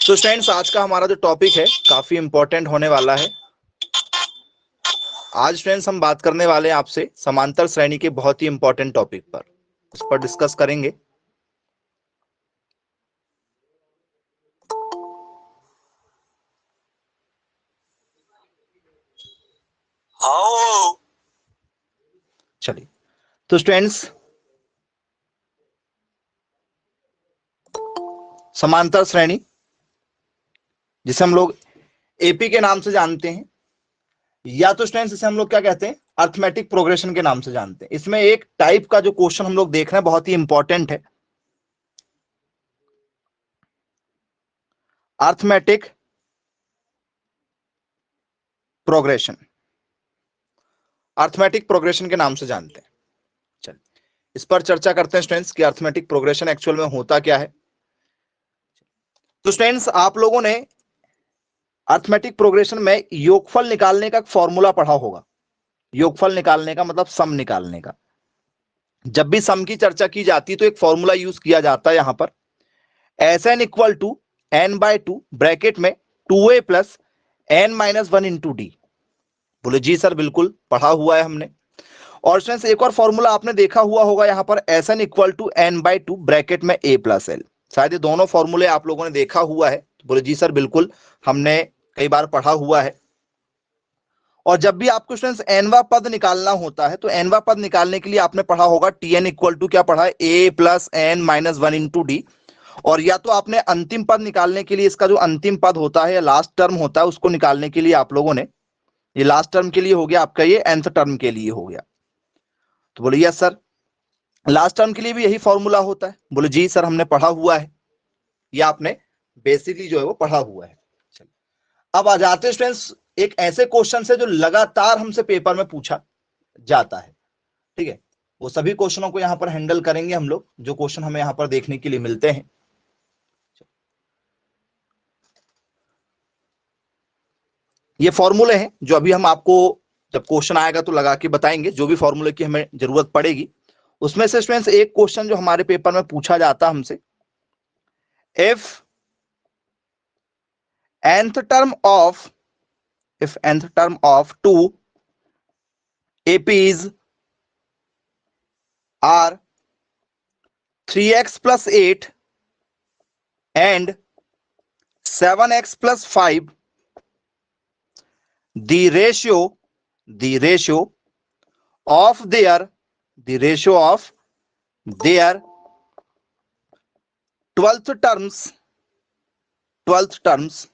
तो स्टूडेंट्स, आज का हमारा जो टॉपिक है काफी इंपॉर्टेंट होने वाला है। आज स्टूडेंट्स हम बात करने वाले हैं आपसे समांतर श्रेणी के बहुत ही इंपॉर्टेंट टॉपिक पर, उस पर डिस्कस करेंगे। चलिए, तो स्टूडेंट्स, समांतर श्रेणी जिसे हम लोग एपी के नाम से जानते हैं, या तो स्टूडेंट्स इसे हम लोग क्या कहते हैं, अर्थमेटिक प्रोग्रेशन के नाम से जानते हैं। इसमें एक टाइप का जो क्वेश्चन हम लोग देख रहे हैं बहुत ही इंपॉर्टेंट है, अर्थमेटिक प्रोग्रेशन। अर्थमेटिक प्रोग्रेशन के नाम से जानते हैं। चलिए, इस पर चर्चा करते हैं स्टूडेंट्स कि अर्थमेटिक प्रोग्रेशन एक्चुअल में होता क्या है। तो स्टूडेंट्स, आप लोगों ने अर्थमेटिक प्रोग्रेशन में योगफल निकालने का फॉर्मूला पढ़ा होगा। योगफल निकालने का मतलब सम निकालने का। जब भी सम की चर्चा की जाती है तो एक फॉर्मूला यूज किया जाता है यहां पर, S N equal to N by two bracket में 2a plus N minus 1 into D. बोले जी सर, बिल्कुल पढ़ा हुआ है हमने। और स्टूडेंट्स, एक और फॉर्मूला आपने देखा हुआ होगा यहां पर, S N equal to N by two bracket में ए प्लस एल। शायद ये दोनों फॉर्मूले आप लोगों ने देखा हुआ है। बोले जी सर, बिल्कुल हमने कई बार पढ़ा हुआ है। और जब भी आपको स्टूडेंट्स एनवा पद निकालना होता है तो एनवा पद निकालने के लिए आपने पढ़ा होगा टी एन इक्वल टू क्या पढ़ा है, A plus N minus 1 into D. और या तो आपने अंतिम पद निकालने के लिए, इसका जो अंतिम पद होता है या लास्ट टर्म होता है उसको निकालने के लिए आप लोगों ने, ये लास्ट टर्म के लिए हो गया आपका, ये nth टर्म के लिए हो गया। तो बोले यस सर, लास्ट टर्म के लिए भी यही फॉर्मूला होता है। बोले जी सर, हमने पढ़ा हुआ है, ये आपने बेसिकली जो है वो पढ़ा हुआ है। अब आ जाते हैं स्टूडेंट्स एक ऐसे क्वेश्चन से जो लगातार हमसे पेपर में पूछा जाता है। ठीक है, वो सभी क्वेश्चनों को यहां पर हैंडल करेंगे हम लोग, जो क्वेश्चन हमें यहां पर देखने के लिए मिलते हैं। ये फॉर्मूले हैं जो अभी हम आपको जब क्वेश्चन आएगा तो लगा के बताएंगे, जो भी फॉर्मूले की हमें जरूरत पड़ेगी। उसमें से स्टूडेंट्स एक क्वेश्चन जो हमारे पेपर में पूछा जाता हमसे, if nth term of if nth term of two APs are 3x plus 8 and 7x plus 5, the ratio of their 12th terms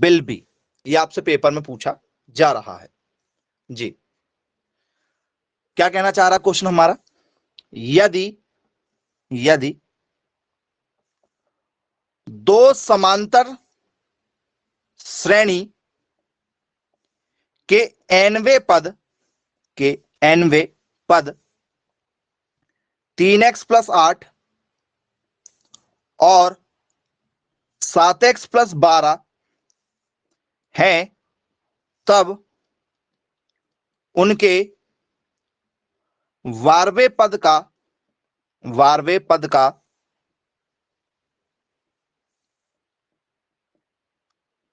will be। ये आपसे पेपर में पूछा जा रहा है जी। क्या कहना चाह रहा क्वेश्चन हमारा, यदि दो समांतर श्रेणी के nवे पद 3x प्लस 8 और 7x प्लस 12 हैं, तब उनके वारवे पद का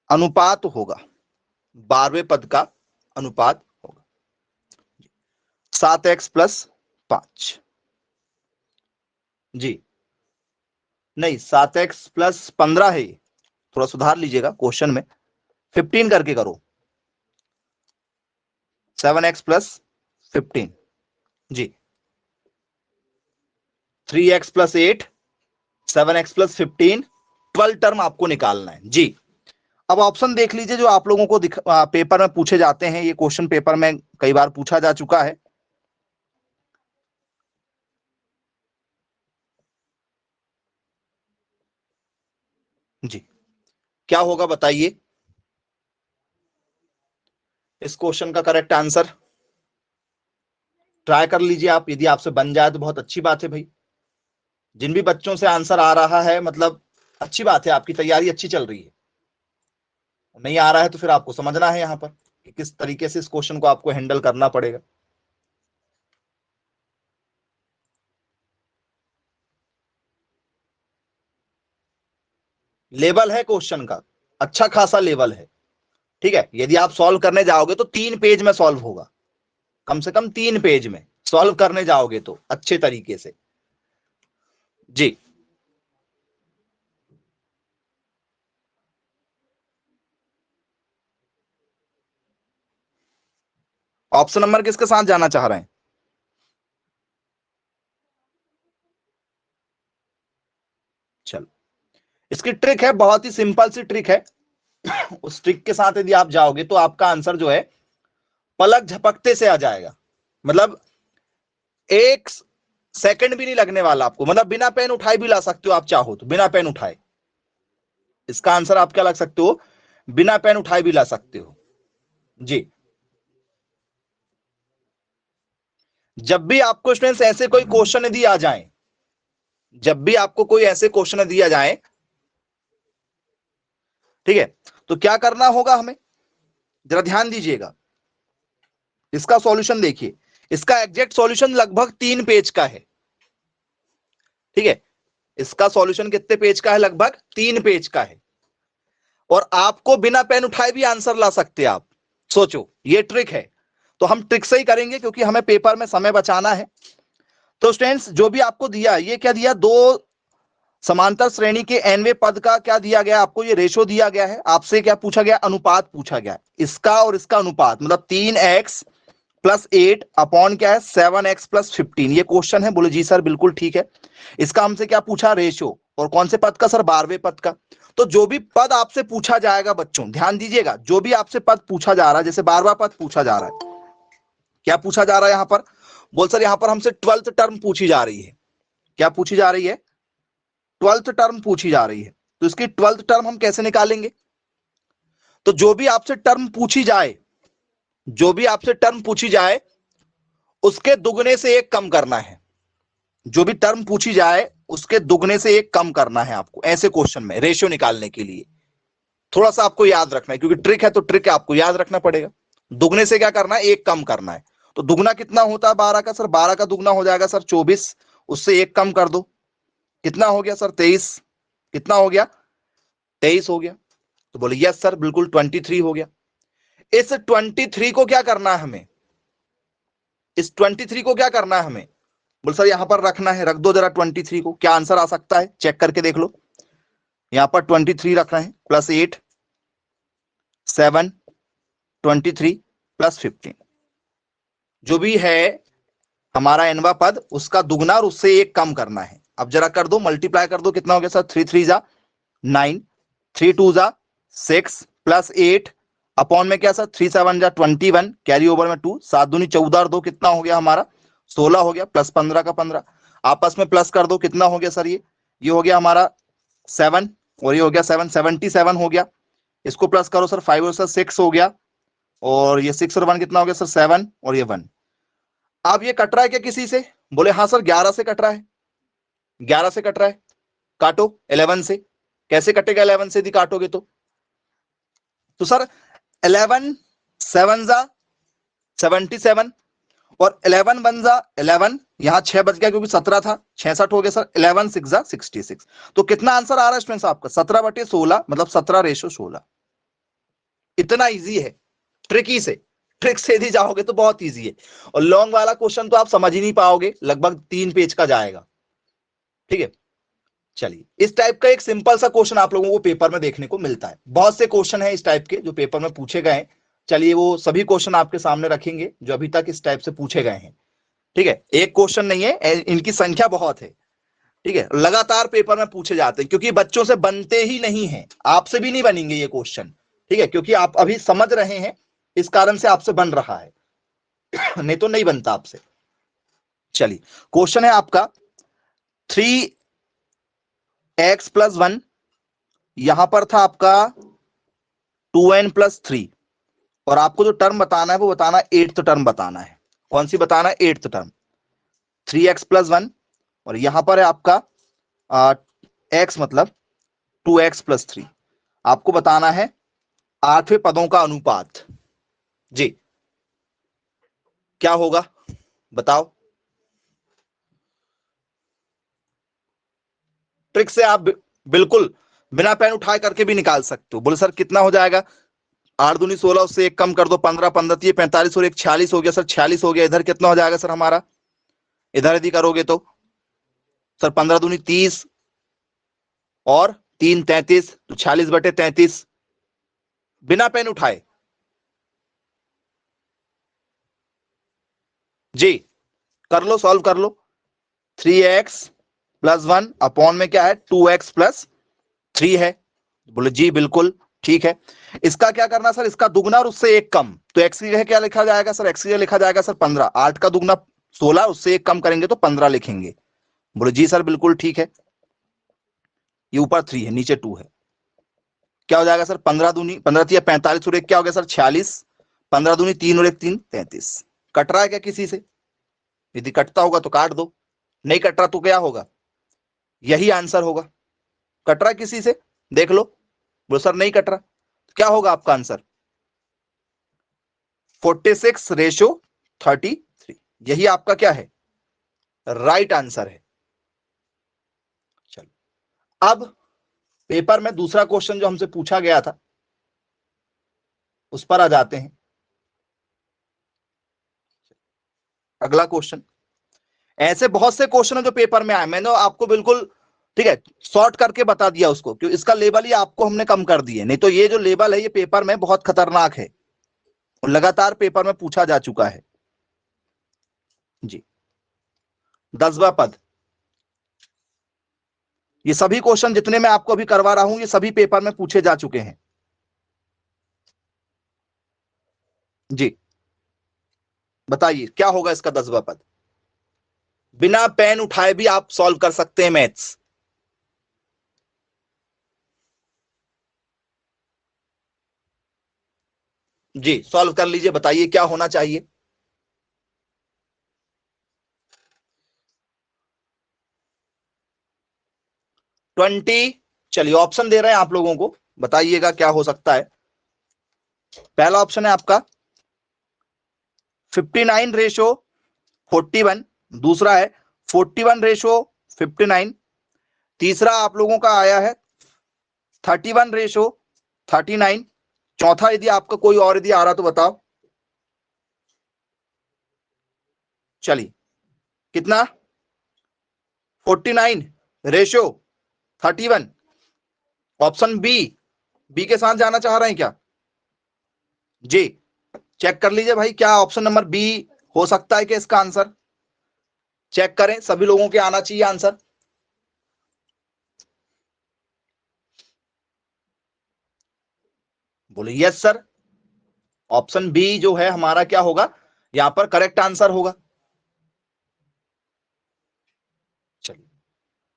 अनुपात होगा। 12वें पद का अनुपात होगा 7x प्लस 5 जी, नहीं 7x प्लस 15 है। थोड़ा सुधार लीजिएगा क्वेश्चन में, 15 करके करो, 7x प्लस 15 जी, 3x plus 8, 7x plus 15, 12 term आपको निकालना है जी। अब ऑप्शन देख लीजिए जो आप लोगों को पेपर में पूछे जाते हैं। ये क्वेश्चन पेपर में कई बार पूछा जा चुका है। जी, क्या होगा बताइए इस क्वेश्चन का करेक्ट आंसर। ट्राई कर लीजिए आप, यदि आपसे बन जाए तो बहुत अच्छी बात है भाई। जिन भी बच्चों से आंसर आ रहा है मतलब अच्छी बात है, आपकी तैयारी अच्छी चल रही है। नहीं आ रहा है तो फिर आपको समझना है यहां पर कि किस तरीके से इस क्वेश्चन को आपको हैंडल करना पड़ेगा। लेवल है क्वेश्चन का, अच्छा खासा लेवल है। ठीक है, यदि आप सॉल्व करने जाओगे तो 3 पेज में सॉल्व होगा, कम से कम 3 पेज में सॉल्व करने जाओगे तो अच्छे तरीके से। जी, ऑप्शन नंबर किसके साथ जाना चाह रहे हैं? चलो, इसकी ट्रिक है, बहुत ही सिंपल सी ट्रिक है। उस ट्रिक के साथ यदि आप जाओगे तो आपका आंसर जो है पलक झपकते से आ जाएगा। मतलब 1 सेकंड भी नहीं लगने वाला आपको, मतलब बिना पेन उठाए भी ला सकते हो आप चाहो तो, बिना पेन उठाए इसका आंसर आप क्या लग सकते हो, बिना पेन उठाए भी ला सकते हो। जी, जब भी आपको स्टूडेंट्स ऐसे कोई क्वेश्चन यदि आ जाए, जब भी आपको कोई ऐसे क्वेश्चन दिया जाए, ठीक है, तो क्या करना होगा हमें, जरा ध्यान दीजिएगा। इसका सॉल्यूशन देखिए, इसका एग्जैक्ट सॉल्यूशन लगभग 3 पेज का है। ठीक है, इसका सॉल्यूशन कितने पेज का है, लगभग 3 पेज का है, और आपको बिना पेन उठाए भी आंसर ला सकते हैं आप। सोचो, ये ट्रिक है, तो हम ट्रिक से ही करेंगे क्योंकि हमें पेपर में समय बचाना है। तो स्टूडेंट्स, जो भी आपको दिया, ये क्या दिया, दो समांतर श्रेणी के nवें पद का क्या दिया गया आपको, ये रेशो दिया गया है। आपसे क्या पूछा गया, अनुपात पूछा गया, इसका और इसका अनुपात, मतलब 3x+8 अपॉन क्या है 7x+15। ये क्वेश्चन है। बोले जी सर बिल्कुल ठीक है। इसका हमसे क्या पूछा, रेशो, और कौन से पद का सर, 12वें पद का। तो जो भी पद आपसे पूछा जाएगा बच्चों, ध्यान दीजिएगा, जो भी आपसे पद पूछा जा रहा है, जैसे 12वां पद पूछा जा रहा है, क्या पूछा जा रहा है यहां पर, बोल सर यहां पर हमसे 12th टर्म पूछी जा रही है। क्या पूछी जा रही है, 12th टर्म पूछी जा रही है। तो इसकी 12th टर्म हम कैसे निकालेंगे, तो जो भी आपसे टर्म पूछी जाए, जो भी आपसे टर्म पूछी जाए उसके दुगने से एक कम करना है। जो भी टर्म पूछी जाए उसके दुगने से एक कम करना है आपको, ऐसे क्वेश्चन में रेशियो निकालने के लिए। थोड़ा सा आपको याद रखना है, क्योंकि ट्रिक है तो ट्रिक है, आपको याद रखना पड़ेगा। दुगने से क्या करना है, एक कम करना है। तो दुगना कितना होता है 12 का, सर 12 का दुगना हो जाएगा सर 24, उससे एक कम कर दो, कितना हो गया सर 23। कितना हो गया, 23 हो गया। तो बोले यस सर बिल्कुल 23 हो गया। इस 23 को क्या करना है हमें, इस 23 को क्या करना है हमें, बोल सर यहां पर रखना है, रख दो जरा 23 को, क्या आंसर आ सकता है चेक करके देख लो। यहां पर 23 रख रहे हैं, +8 7 23 +15, जो भी है हमारा nवा पद, उसका दुगना और उससे एक कम करना है। अब जरा कर दो, मल्टीप्लाई कर दो, कितना हो गया सर, 3 3 जा 9, 3 2 जा 6 +8 अपॉन में क्या सर, 3 7 जा 21, कैरी ओवर में 2, 7 दूनी 14 और 2 कितना हो गया हमारा, 16 हो गया, +15 का 15, आपस में प्लस कर दो, कितना हो गया सर, ये हो गया हमारा 7, और ये हो गया 7, 77 हो गया। इसको प्लस करो सर, 5 और सर 6 हो गया, और ये 6 और 1 कितना हो गया सर 7, और ये 1। अब ये कट रहा है क्या किसी से, बोले हाँ सर 11 से कट रहा है, 11 से कट रहा है, काटो 11 से। कैसे कटेगा 11 से यदि काटोगे तो सर 11 7 जा 77, और 11 1 जा 11, यहां 6 बच गया क्योंकि 17 था, 66 हो गया सर, 11 6 जा 66। तो कितना आंसर आ रहा है स्टूडेंट्स आपका, 17/16, मतलब 17:16। इतना इजी है, ट्रिकी से, ट्रिक से यदि जाओगे तो बहुत इजी है। और लॉन्ग वाला क्वेश्चन तो आप समझ ही नहीं पाओगे, लगभग 3 पेज का जाएगा। ठीक है, चलिए, इस टाइप का एक सिंपल सा क्वेश्चन आप लोगों को पेपर में देखने को मिलता है। बहुत से क्वेश्चन है इस टाइप के जो पेपर में पूछे गए हैं। चलिए, वो सभी क्वेश्चन आपके सामने रखेंगे जो अभी तक इस टाइप से पूछे गए हैं। ठीक है, एक क्वेश्चन नहीं है, इनकी संख्या बहुत है। ठीक है, लगातार पेपर में पूछे जाते हैं, क्योंकि बच्चों से बनते ही नहीं है, आपसे भी नहीं बनेंगे ये क्वेश्चन। ठीक है, क्योंकि आप अभी समझ रहे हैं, इस कारण से आपसे बन रहा है, नहीं तो नहीं बनता आपसे। चलिए, क्वेश्चन है आपका 3x+1, यहां पर था आपका 2n+3, और आपको जो टर्म बताना है वो बताना है 8th टर्म बताना है। कौन सी बताना है, 8th टर्म। 3x+1, और यहां पर है आपका x मतलब 2x+3। आपको बताना है 8वें पदों का अनुपात। जी, क्या होगा बताओ। ट्रिक से आप बिल्कुल बिना पेन उठाए करके भी निकाल सकते हो। बोले सर कितना हो जाएगा, 8 दूनी 16, उससे एक कम कर दो, 15 15 ये 45 और एक 46 हो गया सर। 46 हो गया, इधर कितना हो जाएगा सर हमारा, इधर यदि करोगे तो सर 15 दूनी 30 और 3 33, तो 46/33 बिना पेन उठाए। जी कर लो, सॉल्व कर लो। 3x + 1 अपॉन में क्या है 2x + 3 है। बोले जी बिल्कुल ठीक है। इसका क्या करना सर, इसका दुगना और उससे एक कम, तो x की जगह क्या लिखा जाएगा सर, x की जगह लिखा जाएगा सर 15। 8 का दुगना 16, उससे एक कम करेंगे तो 15 लिखेंगे। बोले जी सर बिल्कुल ठीक है। ये ऊपर 3 है, नीचे 2 है, क्या हो जाएगा सर 15 दूनी 15 3 45 और एक क्या हो गया सर 46, 15 दूनी 3 और एक 3 33। कट रहा है क्या किसी से? यदि कटता होगा तो काट दो, नहीं कट रहा तो क्या होगा, यही आंसर होगा। कट रहा है किसी से, देख लो। बोलो सर नहीं कट रहा, क्या होगा आपका आंसर 46:33, यही आपका क्या है, राइट आंसर है। चलो अब पेपर में दूसरा क्वेश्चन जो हमसे पूछा गया था उस पर आ जाते हैं। अगला क्वेश्चन, ऐसे बहुत से क्वेश्चन है जो पेपर में आए, मैंने आपको बिल्कुल ठीक है शॉर्ट करके बता दिया उसको, क्यों इसका लेवल ही आपको हमने कम कर दिया, नहीं तो ये जो लेवल है ये पेपर में बहुत खतरनाक है और लगातार पेपर में पूछा जा चुका है। जी 10वां पद, ये सभी क्वेश्चन जितने मैं आपको अभी करवा रहा हूं ये सभी पेपर में पूछे जा चुके हैं। जी बताइए क्या होगा इसका 10वां पद, बिना पेन उठाए भी आप सॉल्व कर सकते हैं मैथ्स। जी सॉल्व कर लीजिए, बताइए क्या होना चाहिए। 20, चलिए ऑप्शन दे रहे हैं आप लोगों को, बताइएगा क्या हो सकता है। पहला ऑप्शन है आपका 59:41, दूसरा है 41:59, तीसरा आप लोगों का आया है 31:39, चौथा यदि आपका कोई और यदि आ रहा तो बताओ। चलिए कितना 49:31, ऑप्शन बी के साथ जाना चाह रहे हैं क्या? जी चेक कर लीजिए भाई, क्या ऑप्शन नंबर बी हो सकता है कि इसका आंसर, चेक करें, सभी लोगों के आना चाहिए आंसर। बोले यस सर, ऑप्शन बी जो है हमारा क्या होगा यहां पर करेक्ट आंसर होगा। चलिए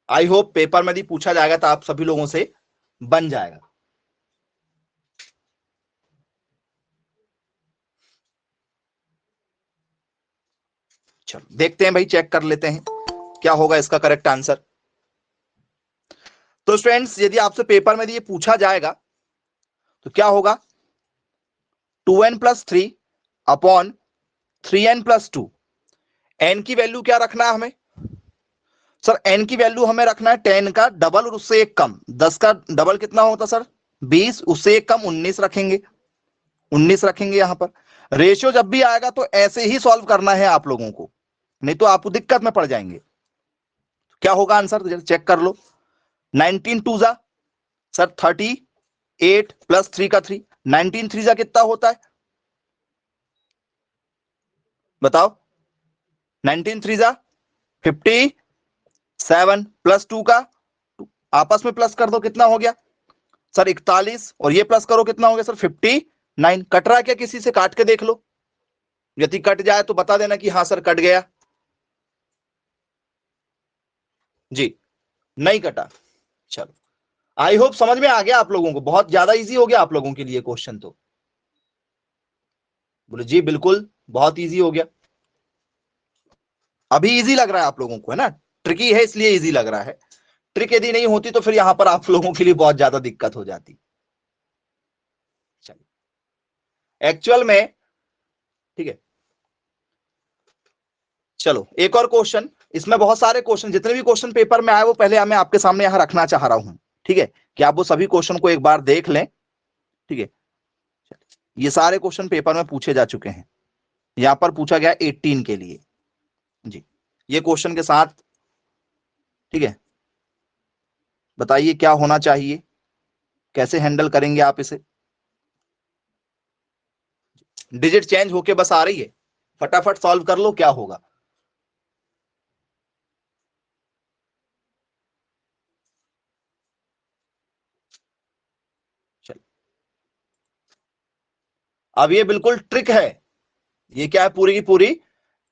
आई होप पेपर में यदि पूछा जाएगा तो आप सभी लोगों से बन जाएगा। चलो देखते हैं भाई, चेक कर लेते हैं क्या होगा इसका करेक्ट आंसर। तो स्टूडेंट्स यदि आपसे पेपर में ये पूछा जाएगा तो क्या होगा 2n+3 अपॉन 3n+2, n की वैल्यू क्या रखना है हमें सर, n की वैल्यू हमें रखना है 10 का डबल और उससे एक कम। 10 का डबल कितना होता सर 20, उससे एक कम 19 रखेंगे, 19 रखेंगे यहां पर। रेशियो जब भी आएगा तो ऐसे ही सॉल्व करना है आप लोगों को, नहीं तो आप दिक्कत में पड़ जाएंगे। क्या होगा आंसर तो चेक कर लो। 19 2 जा सर 38 + 3 का 3, 19 3 जा कितना होता है बताओ। 19 3 जा 57 + 2 का आपस में प्लस कर दो, कितना हो गया सर 41, और ये प्लस करो कितना हो गया सर 59। कट रहा है क्या किसी से, काट के देख लो, यदि कट जाए तो बता देना कि हाँ सर कट गया। जी नहीं कटा, चलो आई होप समझ में आ गया आप लोगों को, बहुत ज्यादा इजी हो गया आप लोगों के लिए क्वेश्चन तो। बोले जी बिल्कुल बहुत इजी हो गया, अभी इजी लग रहा है आप लोगों को है ना, ट्रिकी है इसलिए इजी लग रहा है। ट्रिक यदि नहीं होती तो फिर यहां पर आप लोगों के लिए बहुत ज्यादा दिक्कत हो जाती। चलिए एक्चुअल में ठीक है, चलो एक और क्वेश्चन, इसमें बहुत सारे क्वेश्चन, जितने भी क्वेश्चन पेपर में आए वो पहले मैं आपके सामने यहां रखना चाह रहा हूं, ठीक है, कि आप वो सभी क्वेश्चन को एक बार देख लें। ठीक है, ये सारे क्वेश्चन पेपर में पूछे जा चुके हैं। यहां पर पूछा गया 18 के लिए जी, ये क्वेश्चन के साथ। ठीक है, बताइए क्या होना चाहिए, कैसे हैंडल करेंगे आप इसे। डिजिट चेंज होके बस आ रही है, फटाफट सॉल्व कर लो, क्या होगा। चलिए, अब ये बिल्कुल ट्रिक है, ये क्या है, पूरी की पूरी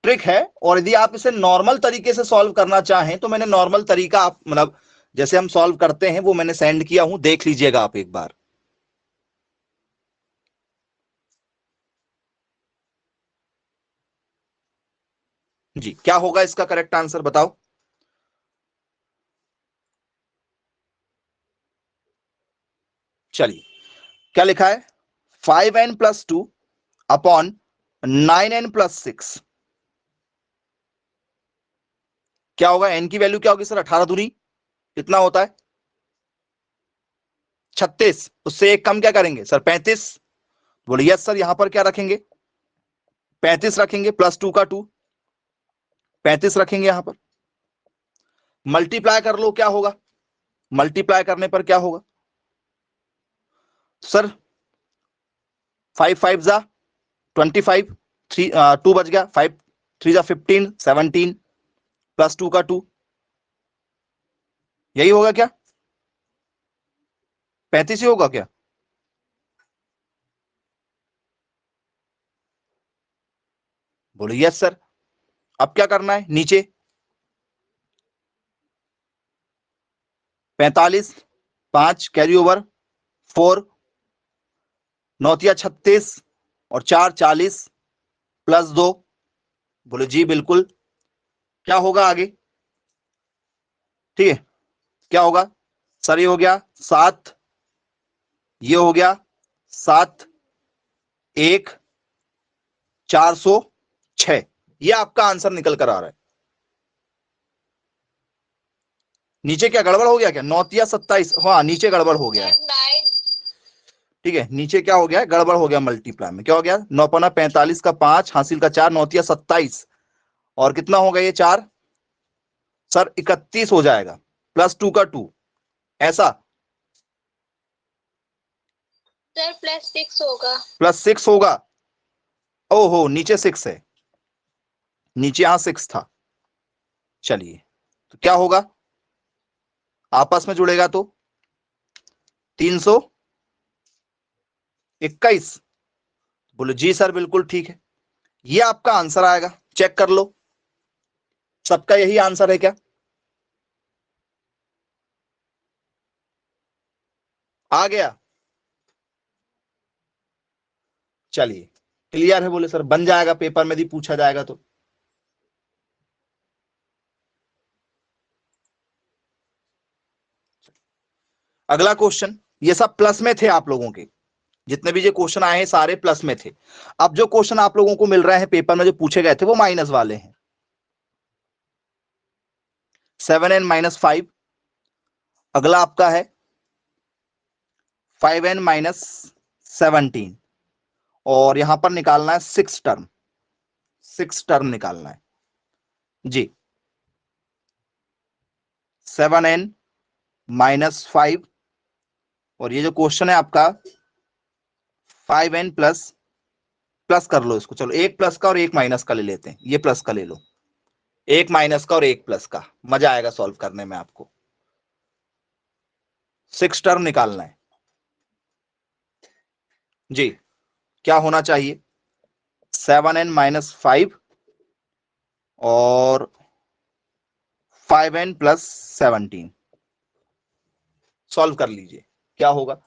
ट्रिक है। और यदि आप इसे नॉर्मल तरीके से सॉल्व करना चाहें तो मैंने नॉर्मल तरीका, आप मतलब जैसे हम सॉल्व करते हैं वो मैंने सेंड किया हूं, देख लीजिएगा आप एक बार। जी, क्या होगा इसका करेक्ट आंसर बताओ। चलिए, क्या लिखा है, 5n+2 अपॉन 9n+6। क्या होगा, n की वैल्यू क्या होगी सर, 18 दूनी कितना होता है, 36। उससे एक कम क्या करेंगे सर, 35। बोले यस सर, यहां पर क्या रखेंगे, 35 रखेंगे, +2 का 2, 35 रखेंगे यहां पर। मल्टीप्लाई कर लो, क्या होगा, मल्टीप्लाई करने पर क्या होगा सर, 5 5 जा 25, 2 बच गया, 5 3 जा 15, 17 +2 का 2, यही होगा क्या, 35 ही होगा क्या। बोले यस सर। अब क्या करना है, नीचे 45, 5 कैरी ओवर, 4 9 36 और 4 40 +2। बोले जी बिल्कुल। क्या होगा आगे, ठीक है, क्या होगा सर, ये हो गया 7, ये हो गया 7, 1 406, ये आपका आंसर निकल कर आ रहा है। नीचे क्या गड़बड़ हो गया क्या, 9 × 27, हाँ नीचे गड़बड़ हो गया है। ठीक है, नीचे क्या हो गया है, गड़बड़ हो गया, मल्टीप्लाई में क्या हो गया, 9×5 = 45 का 5 हासिल का 4, 9×27 और कितना होगा ये 4 सर, 31 हो जाएगा, +2 का 2, ऐसा सर +6 होगा, +6 होगा। ओहो, नीचे 6 है, नीचे यहां 6 था। चलिए, तो क्या होगा, आपस में जुड़ेगा तो 321। बोलो जी सर बिल्कुल ठीक है, ये आपका आंसर आएगा, चेक कर लो, सबका यही आंसर है क्या, आ गया। चलिए, क्लियर है, बोले सर बन जाएगा पेपर में यदि पूछा जाएगा तो। अगला क्वेश्चन, ये सब प्लस में थे आप लोगों के, जितने भी ये क्वेश्चन आए हैं सारे प्लस में थे। अब जो क्वेश्चन आप लोगों को मिल रहे हैं पेपर में जो पूछे गए थे वो माइनस वाले हैं। 7n-5, अगला आपका है 5n-17 और यहां पर निकालना है 6 टर्म निकालना है जी। 7n-5 और ये जो क्वेश्चन है आपका 5n प्लस प्लस कर लो इसको, चलो एक प्लस का और एक माइनस का ले लेते हैं, ये प्लस का ले लो, एक माइनस का और एक प्लस का, मजा आएगा सॉल्व करने में आपको। 6 टर्म निकालना है जी, क्या होना चाहिए, 7n-5 और 5n+17, सॉल्व कर लीजिए, क्या होगा।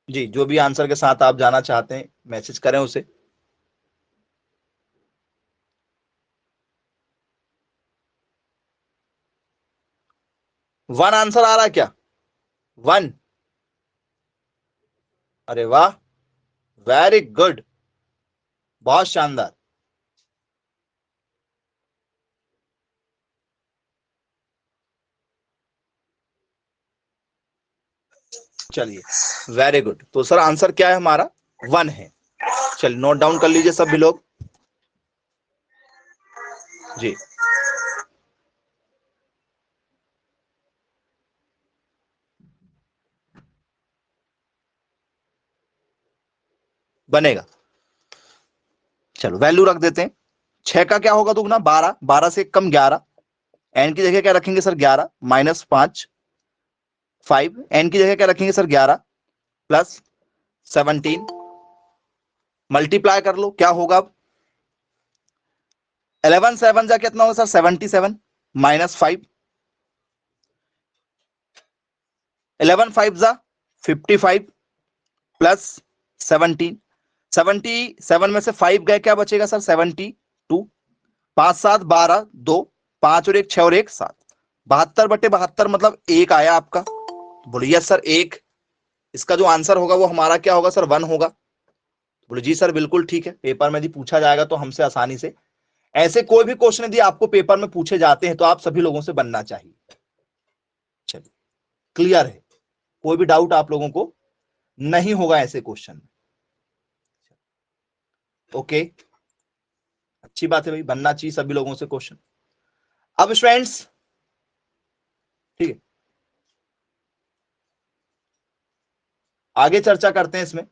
जी, जो भी आंसर के साथ आप जाना चाहते हैं मैसेज करें उसे। वन आंसर आ रहा है क्या? वन। अरे वाह, वेरी गुड, बहुत शानदार। चलिए, वेरी गुड। तो सर आंसर क्या है हमारा? वन है। चलिए नोट डाउन कर लीजिए सभी लोग जी। बनेगा। चलो वैल्यू रख देते हैं। 6 का क्या होगा दुगना? 12, 12 से कम 11। एन की जगह क्या रखेंगे सर? 11 माइनस 5, 5। एन की जगह क्या रखेंगे सर? 11 प्लस 17। मल्टीप्लाई कर लो, क्या होगा अब? 11 7 जा कितना होगा सर? 77 माइनस 5। 11 5 जा 55 प्लस 17। 77 में से 5 गए, क्या बचेगा सर? 72। 5 7 12, 2, 5 और 1 6 और 1 7। 72/72 मतलब 1 आया आपका। बोलिए यस सर 1। इसका जो आंसर होगा वो हमारा क्या होगा सर? 1 होगा। बोले जी सर बिल्कुल ठीक है, पेपर में यदि पूछा जाएगा तो हमसे आसानी से ऐसे कोई भी क्वेश्चन यदि आपको पेपर में पूछे जाते हैं तो आप सभी लोगों से बनना चाहिए। चलिए, क्लियर है, कोई भी डाउट आप लोगों को नहीं होगा ऐसे क्वेश्चन में। ओके, अच्छी बात है भाई, बनना चाहिए सभी लोगों से क्वेश्चन। अब स्टूडेंट्स, ठीक है, आगे चर्चा करते हैं इसमें।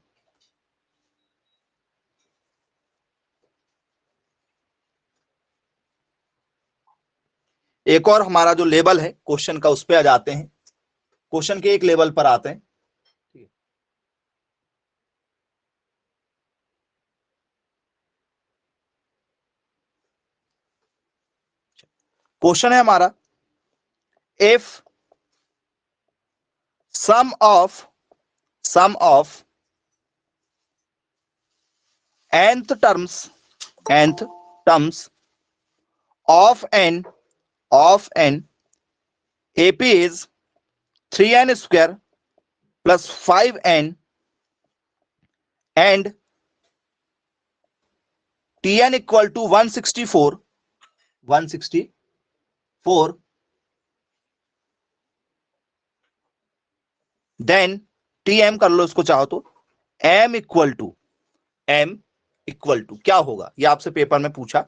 एक और हमारा जो लेवल है क्वेश्चन का, उस पर आ जाते हैं। क्वेश्चन के एक लेवल पर आते हैं। क्वेश्चन है हमारा, if sum of nth terms of n AP is 3n square plus 5n and Tn equal to 164, then Tm कर लो इसको चाहो तो, m इक्वल टू क्या होगा? ये आपसे पेपर में पूछा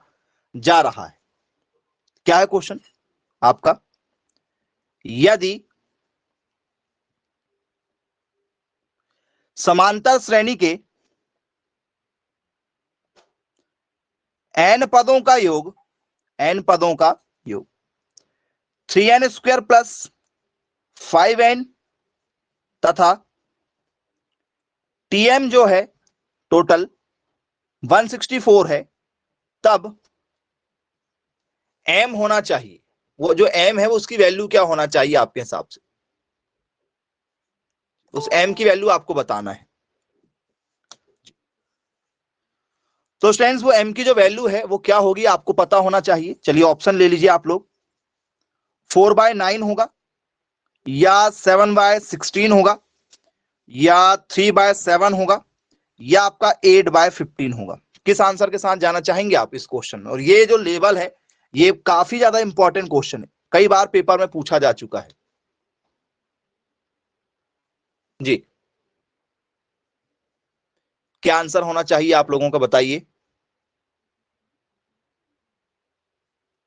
जा रहा है। क्या है क्वेश्चन आपका? यदि समांतर श्रेणी के n पदों का योग 3n स्क्वायर प्लस 5n तथा Tm जो है टोटल 164 है, तब m होना चाहिए। वो जो m है वो उसकी वैल्यू क्या होना चाहिए आपके हिसाब से? उस m की वैल्यू आपको बताना है। तो स्टूडेंट्स वो m की जो वैल्यू है वो क्या होगी आपको पता होना चाहिए। चलिए ऑप्शन ले लीजिए आप लोग। 4/9 होगा, या 7/16 होगा, या 3/7 होगा, या आपका 8/15 होगा। किस आंसर के साथ जाना चाहेंगे आप इस क्वेश्चन में? और ये जो लेवल है ये काफी ज्यादा इंपॉर्टेंट क्वेश्चन है, कई बार पेपर में पूछा जा चुका है जी। क्या आंसर होना चाहिए आप लोगों का बताइए।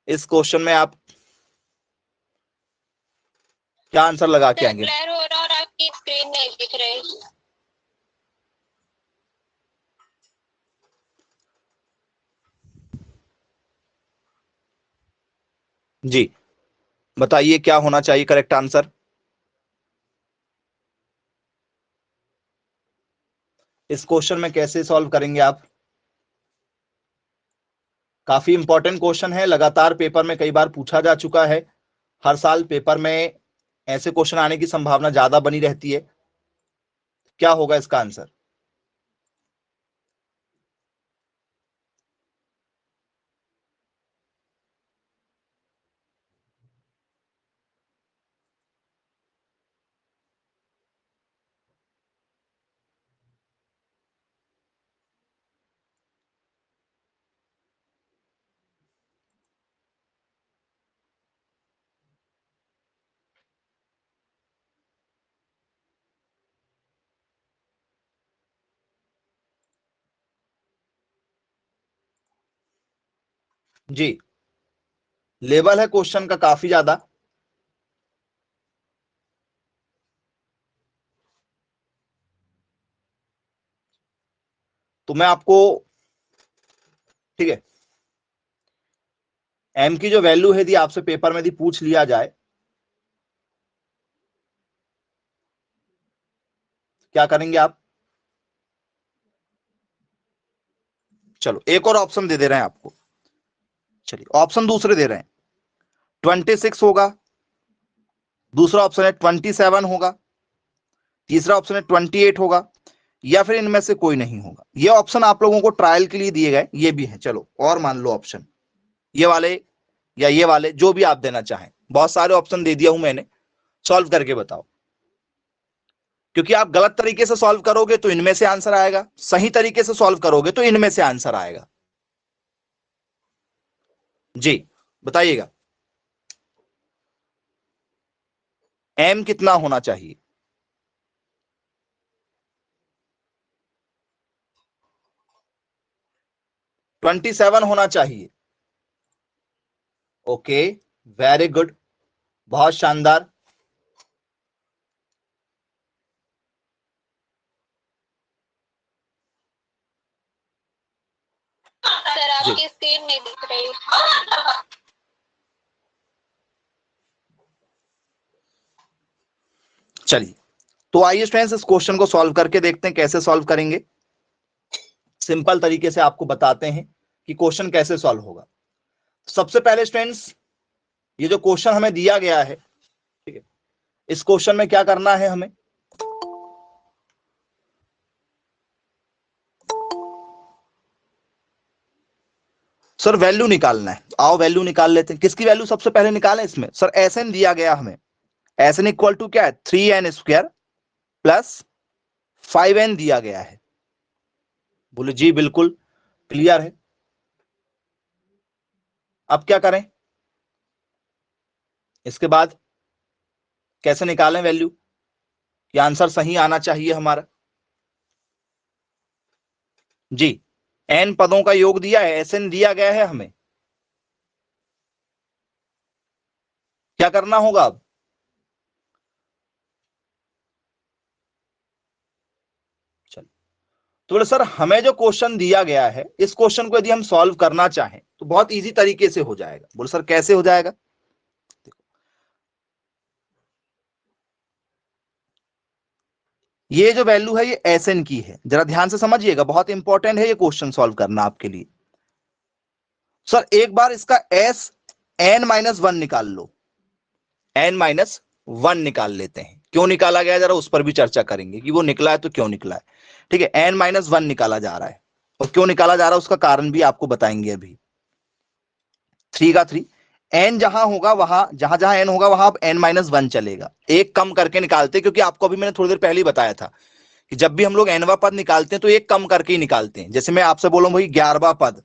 इस क्वेश्चन में आप क्या आंसर लगा के आएंगे? ब्लर हो रहा और आपकी स्क्रीन नहीं दिख रही। जी बताइए क्या होना चाहिए करेक्ट आंसर। इस क्वेश्चन में कैसे सॉल्व करेंगे आप? काफी इंपॉर्टेंट क्वेश्चन है, लगातार पेपर में कई बार पूछा जा चुका है। हर साल पेपर में ऐसे क्वेश्चन आने की संभावना ज्यादा बनी रहती है। क्या होगा इसका आंसर? जी, लेवल है क्वेश्चन का काफी ज्यादा। तो मैं आपको, ठीक है, एम की जो वैल्यू है यदि आपसे पेपर में यदि पूछ लिया जाए, क्या करेंगे आप? चलो एक और ऑप्शन दे रहे हैं आपको। चलिए ऑप्शन दूसरे दे रहे हैं, 26 होगा, दूसरा ऑप्शन है 27 होगा, तीसरा ऑप्शन है 28 होगा, या फिर इनमें से कोई नहीं होगा। ये ऑप्शन आप लोगों को ट्रायल के लिए दिए गए, ये भी है। चलो और मान लो ऑप्शन ये वाले या ये वाले, जो भी आप देना चाहें, बहुत सारे ऑप्शन दे दिया हूं मैंने, सॉल्व करके बताओ। क्योंकि आप गलत तरीके से सॉल्व करोगे तो इनमें से आंसर आएगा, सही तरीके से सॉल्व करोगे तो इनमें से आंसर आएगा। जी बताइएगा, एम कितना होना चाहिए? ट्वेंटी 27 होना चाहिए। ओके, वेरी गुड, बहुत शानदार। सर जी आपकी स्क्रीन नहीं दिख रही। चलिए, तो आइए स्टूडेंट्स इस क्वेश्चन को सॉल्व करके देखते हैं कैसे सॉल्व करेंगे। सिंपल तरीके से आपको बताते हैं कि क्वेश्चन कैसे सॉल्व होगा। सबसे पहले स्टूडेंट्स, ये जो क्वेश्चन हमें दिया गया है, ठीक है, इस क्वेश्चन में क्या करना है हमें? सर वैल्यू निकालना है। आओ वैल्यू निकाल लेते हैं। किसकी वैल्यू सबसे पहले निकालें इसमें? सर एस एन दिया गया हमें, एस एन इक्वल टू क्या है? 3n² प्लस 5n दिया गया है। बोले जी बिल्कुल क्लियर है। अब क्या करें इसके बाद? कैसे निकालें वैल्यू? ये आंसर सही आना चाहिए हमारा। जी, n पदों का योग दिया है, एस एन दिया गया है हमें। क्या करना होगा अब? चलो, तो बोले सर हमें जो क्वेश्चन दिया गया है, इस क्वेश्चन को यदि हम सॉल्व करना चाहें तो बहुत इजी तरीके से हो जाएगा। बोले सर कैसे हो जाएगा? ये जो वैल्यू है ये एस एन की है, जरा ध्यान से समझिएगा, बहुत इंपॉर्टेंट है ये क्वेश्चन सॉल्व करना आपके लिए। सर एक बार इसका एस n-1 निकाल लो, n-1 निकाल लेते हैं। क्यों निकाला गया जरा उस पर भी चर्चा करेंगे कि वो निकला है तो क्यों निकला है। ठीक है, n-1 निकाला जा रहा है, और क्यों निकाला जा रहा है उसका कारण भी आपको बताएंगे अभी। 3 का 3, n जहां होगा वहां, जहां जहां n होगा वहां अब n-1 चलेगा। एक कम करके निकालते, क्योंकि आपको अभी मैंने थोड़ी देर पहले ही बताया था कि जब भी हम लोग nवां पद निकालते हैं तो एक कम करके ही निकालते हैं। जैसे मैं आपसे बोलूं भाई 11वां पद,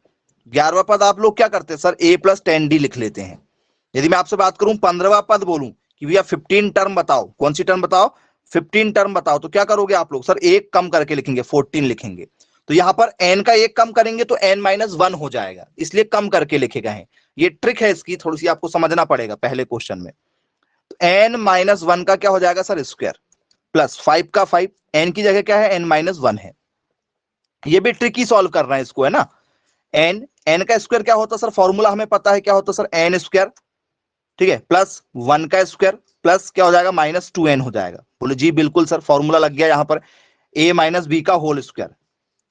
11वां पद आप लोग क्या करते हैं? सर a + 10d लिख लेते हैं। यदि मैं आपसे बात करूं 15वां पद बोलूं कि भैया 15 टर्म बताओ, कौन सी टर्म बताओ? 15 टर्म बताओ, तो क्या करोगे आप लोग? सर एक कम करके लिखेंगे, 14 लिखेंगे। तो यहां पर n का एक कम करेंगे तो n-1 हो जाएगा, इसलिए कम करके लिखे गए हैं। ये ट्रिक है इसकी, थोड़ी सी आपको समझना पड़ेगा पहले क्वेश्चन में। तो n-1 का क्या हो जाएगा सर? स्क्वायर, प्लस 5 का 5, n की जगह क्या है? n-1 है। ये भी ट्रिक ही सॉल्व कर रहे हैं इसको, है ना। n का स्क्वायर क्या होता है सर? फॉर्मूला हमें पता है क्या होता है सर? n², ठीक है, प्लस 1 का स्क्वायर, प्लस क्या हो जाएगा? -2n हो जाएगा। बोले जी बिल्कुल सर, फॉर्मूला लग गया यहां पर, a - b का होल स्क्वायर,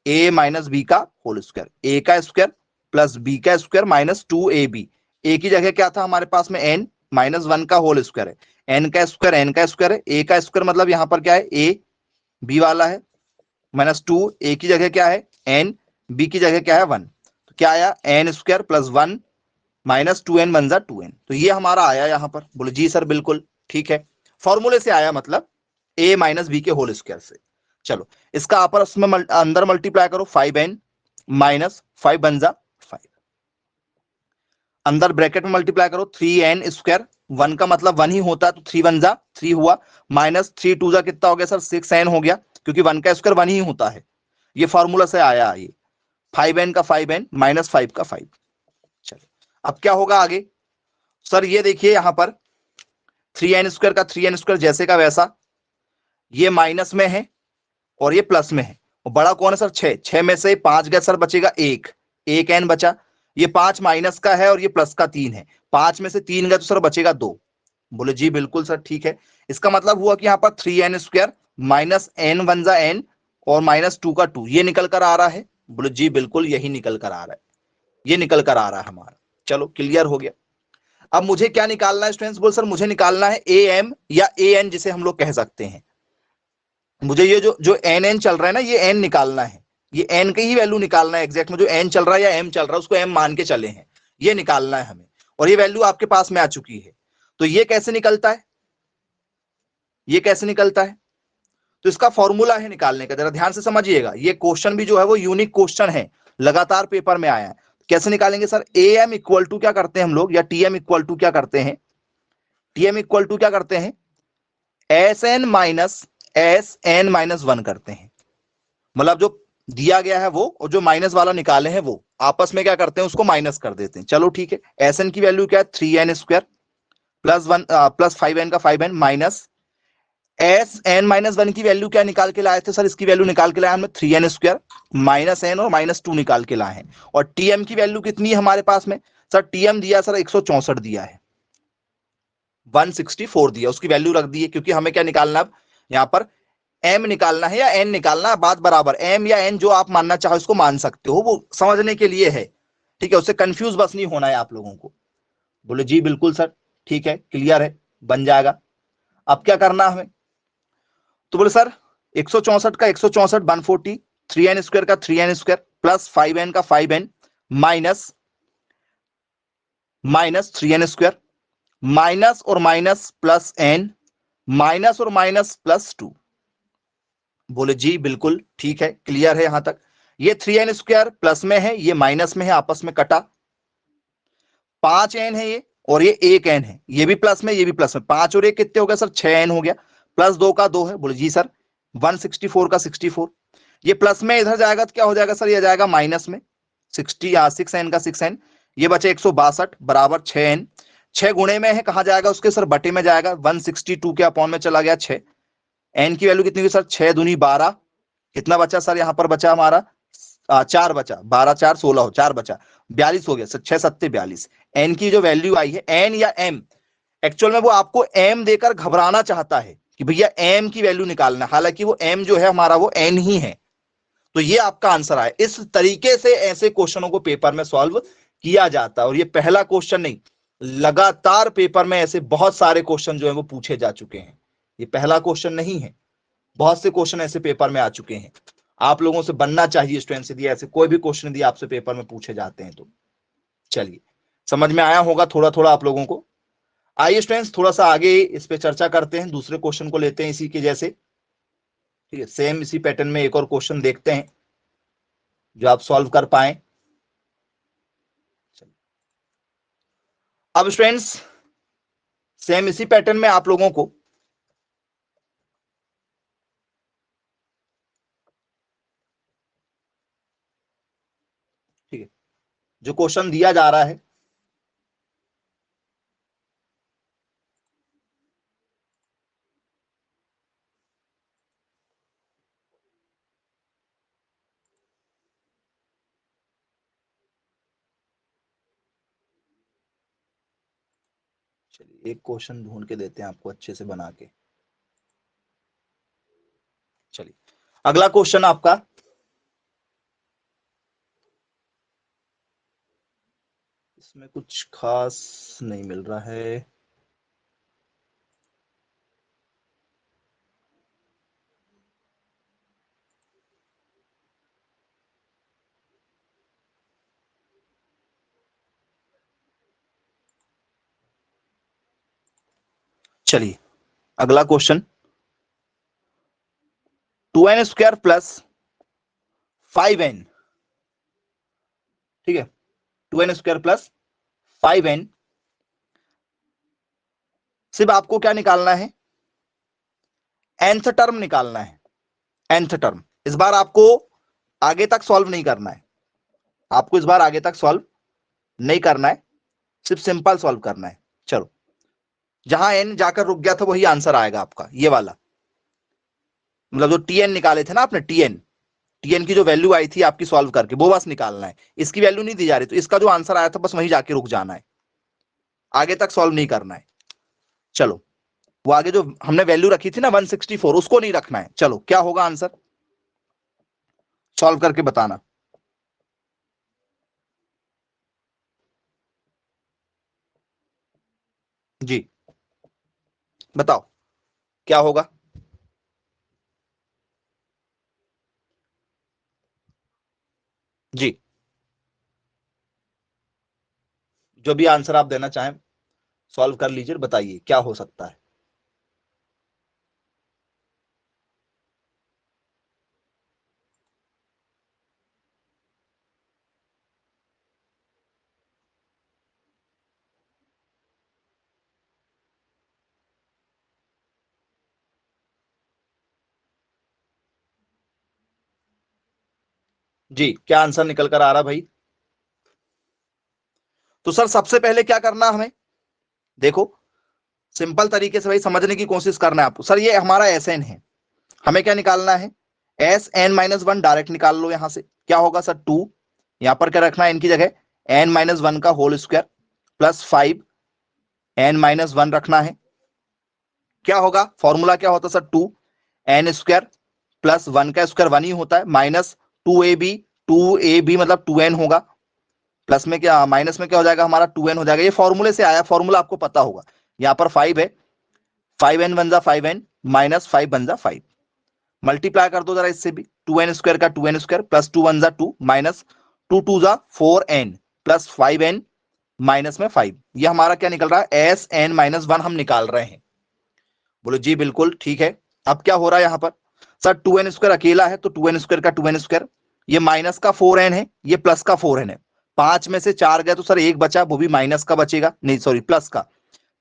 a - b का होल स्क्वायर, a का स्क्वायर प्लस b का स्क्वायर -2ab। a की जगह क्या था हमारे पास में? n-1 का होल स्क्वायर है, n का स्क्वायर है, a का स्क्वायर मतलब यहां पर क्या है? a b वाला है, -2, a की जगह क्या है? n, b की जगह क्या है? 1। तो क्या आया? n² प्लस 1 -2n बन जा 2n। तो ये हमारा आया यहां पर। बोले जी सर बिल्कुल ठीक है, फॉर्मूले से आया, मतलब a - b के होल स्क्वायर से। चलो इसका आपस में अंदर मल्टीप्लाई करो, 5n - 5 बन जा 5, अंदर ब्रैकेट में मल्टीप्लाई करो, 3n², 1 का मतलब 1 ही होता है तो 3 बन जा 3 हुआ, -3 2 जा कितना हो गया सर? 6n हो गया, क्योंकि 1 का स्क्वायर 1 ही होता है। ये फॉर्मूला से आया ये, 5n का 5n -5 का 5। चलो अब क्या होगा आगे सर, ये देखिए यहां पर 3n² का 3n² जैसे का वैसा, ये माइनस में है और ये प्लस में है। और बड़ा कौन है सर? 6। 6 में से 5 गया सर, बचेगा 1, 1n बचा। ये 5 माइनस का है और ये प्लस का 3 है। 5 में से 3 गया तो सर बचेगा 2। बोले जी बिल्कुल सर ठीक है। इसका मतलब हुआ कि यहाँ पर 3n² माइनस n वन जा n और -2 का 2 ये निकल कर आ रहा है। बोले जी बिल्कुल यही निकल कर आ रहा है, ये निकल कर आ रहा है हमारा। चलो क्लियर हो गया। अब मुझे क्या निकालना है स्टूडेंट्स? बोल सर मुझे निकालना है am या an जिसे हम लोग कह सकते हैं। मुझे ये जो एन चल रहा है ना, ये एन निकालना है। ये एन की ही वैल्यू निकालना है एग्जैक्ट में, जो एन चल रहा है या एम चल रहा है उसको एम मान के चले हैं, ये निकालना है हमें। और ये वैल्यू आपके पास में आ चुकी है। तो ये कैसे निकलता है? ये कैसे निकलता है? तो इसका फॉर्मूला है निकालने का, जरा ध्यान से समझिएगा। ये क्वेश्चन भी जो है वो यूनिक क्वेश्चन है, लगातार पेपर में आया है। कैसे निकालेंगे sir? A M equal to क्या करते हैं हम लोग, या टी एम इक्वल टू क्या करते हैं? टी एम इक्वल टू क्या करते हैं? एस एन माइनस 1 करते हैं। मतलब जो दिया गया है वो और जो माइनस वाला निकाले हैं वो आपस में क्या करते हैं, उसको माइनस कर देते हैं। चलो ठीक है। एस एन की वैल्यू क्या है? 3n² प्लस 5n का 5n minus S N minus 1 की वैल्यू क्या निकाल के लाए थे सर? इसकी वैल्यू निकाल के लाए हमने 3n² माइनस n और -2 निकाल के लाए हैं। और टीएम की वैल्यू कितनी है हमारे पास में सर? टीएम दिया सर 164 दिया है, 164 दिया, उसकी वैल्यू रख दी है। क्योंकि हमें क्या निकालना अब यहां पर, एम निकालना है या एन निकालना है, बात बराबर। एम या एन जो आप मानना चाहो इसको मान सकते हो, वो समझने के लिए है, ठीक है। उससे कंफ्यूज बस नहीं होना है आप लोगों को। बोले जी बिल्कुल सर ठीक है, क्लियर है, बन जाएगा। अब क्या करना हमें? तो बोले सर 164 का 164 140, 3n² का 3n² प्लस 5n का 5n माइनस 3n² माइनस और माइनस प्लस n माइनस और माइनस प्लस 2। बोले जी बिल्कुल ठीक है, क्लियर है यहां तक। ये 3n² प्लस में है, ये माइनस में है, आपस में कटा। 5n है ये और ये 1n है, ये भी प्लस में ये भी प्लस में। 5 और 1 कितने हो गया सर? 6n हो गया। प्लस 2 का 2 है। बोले जी सर 164 का 64। ये प्लस में इधर जाएगा तो क्या हो जाएगा सर? ये जाएगा माइनस में 6n का 6n। ये बचे 162 बराबर 6n। 6 गुणे में है, कहां जाएगा उसके सर? बटे में जाएगा। 162 के अपॉन में चला गया 6। एन की वैल्यू कितनी हुई सर? 6 दूनी 12। कितना बचा सर? यहां पर बचा हमारा 4 बचा। 12 4 16 हो, 4 बचा, 42 हो गया सर। 6 7 42। एन की जो वैल्यू आई है, एन या एम, एक्चुअल में वो आपको एम देकर घबराना चाहता है कि भैया एम की वैल्यू निकालना, हालांकि वो एम जो है हमारा वो एन ही है। तो ये आपका आंसर आया। इस तरीके से ऐसे क्वेश्चनों को पेपर में सॉल्व किया जाता है। और ये पहला क्वेश्चन नहीं, लगातार पेपर में ऐसे बहुत सारे क्वेश्चन जो है वो पूछे जा चुके हैं। ये पहला क्वेश्चन नहीं है, बहुत से क्वेश्चन ऐसे पेपर में आ चुके हैं। आप लोगों से बनना चाहिए स्टूडेंट्स, यदि ऐसे कोई भी क्वेश्चन यदि आपसे पेपर में पूछे जाते हैं तो। चलिए, समझ में आया होगा थोड़ा थोड़ा आप लोगों को। आइए स्टूडेंट्स थोड़ा सा आगे इस पे चर्चा करते हैं, दूसरे क्वेश्चन को लेते हैं इसी के जैसे, ठीक है। सेम इसी पैटर्न में एक और क्वेश्चन देखते हैं जो आप सॉल्व कर पाए। अब स्टूडेंट्स सेम इसी पैटर्न में आप लोगों को ठीक है जो क्वेश्चन दिया जा रहा है, चलिए एक क्वेश्चन ढूंढ के देते हैं आपको अच्छे से बना के। चलिए अगला क्वेश्चन आपका, इसमें कुछ खास नहीं मिल रहा है। चलिए अगला क्वेश्चन, 2n² प्लस 5n, ठीक है। 2n² प्लस 5n, सिर्फ आपको क्या निकालना है? nth टर्म निकालना है। nth टर्म इस बार आपको आगे तक सॉल्व नहीं करना है, आपको इस बार आगे तक सॉल्व नहीं करना है। सिर्फ सिंपल सॉल्व करना है। चलो, जहां एन जाकर रुक गया था वही आंसर आएगा आपका, ये वाला, मतलब जो टी एन निकाले थे ना आपने, टीएन की जो वैल्यू आई थी आपकी सॉल्व करके, वो बस निकालना है। इसकी वैल्यू नहीं दी जा रही, तो इसका जो आंसर आया था बस वहीं जाके रुक जाना है, आगे तक सॉल्व नहीं करना है। चलो, वो आगे जो हमने वैल्यू रखी थी ना 164, उसको नहीं रखना है। चलो, क्या होगा आंसर, सॉल्व करके बताना। जी बताओ क्या होगा। जी, जो भी आंसर आप देना चाहें सॉल्व कर लीजिए, बताइए क्या हो सकता है। जी, क्या आंसर निकल कर आ रहा भाई। तो सर सबसे पहले क्या करना हमें, देखो सिंपल तरीके से भाई समझने की कोशिश करना है आपको। सर ये हमारा एस एन है, हमें क्या निकालना है, S N minus one direct निकाल लो। यहां से क्या होगा सर, टू, यहां पर क्या रखना है इनकी जगह, एन माइनस वन का whole square plus 5 N minus one रखना है। क्या होगा, फॉर्मूला क्या होता है sir, two N square plus one का स्क्वायर वन ही होता है, माइनस टू ए बी मतलब टू एन होगा, प्लस में क्या, माइनस में क्या हो जाएगा हमारा, टू एन हो जाएगा। ये फॉर्मूले से आया, फॉर्मूला आपको पता होगा। यहाँ पर 5 है, 5n बन जा 5n माइनस 5 बन जा 5, मल्टीप्लाई कर दो जरा इससे भी, टू एन स्क्वायर का two N square plus two one जा टू माइनस टू टू जा 4n प्लस 5n माइनस में 5, ये हमारा क्या निकल रहा है, एस एन माइनस वन हम निकाल रहे हैं। बोलो जी बिल्कुल ठीक है। अब क्या हो रहा है यहाँ पर, सर टू एन स्क्वायर अकेला है तो टू एन स्क्वायर का टू एन स्क्वायर, ये माइनस का 4n है, ये प्लस का 4n है, पांच में से चार गए तो सर एक बचा, वो भी माइनस का बचेगा, नहीं सॉरी प्लस का,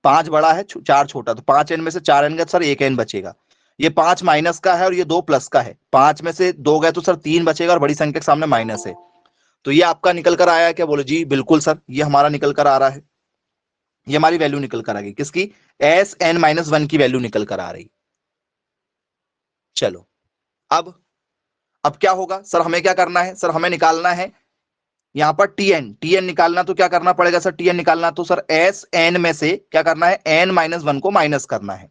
पांच बड़ा है चार छोटा, तो पांच एन में से चार एन गए तो सर एक एन बचेगा। ये पांच माइनस का है और ये दो प्लस का है, पांच में से दो गए तो सर तीन बचेगा और बड़ी संख्या के सामने माइनस है। तो ये आपका निकल कर आया है क्या, बोले जी बिल्कुल सर, ये हमारा निकल कर आ रहा है, ये हमारी वैल्यू निकल कर आ गई, किसकी, एस एन माइनस वन की वैल्यू निकल कर आ रही। चलो, अब क्या होगा सर, हमें क्या करना है, सर हमें निकालना है यहां पर टी एन निकालना, तो क्या करना पड़ेगा सर, टी एन निकालना तो सर एस एन में से क्या करना है, एन माइनस वन को माइनस करना है।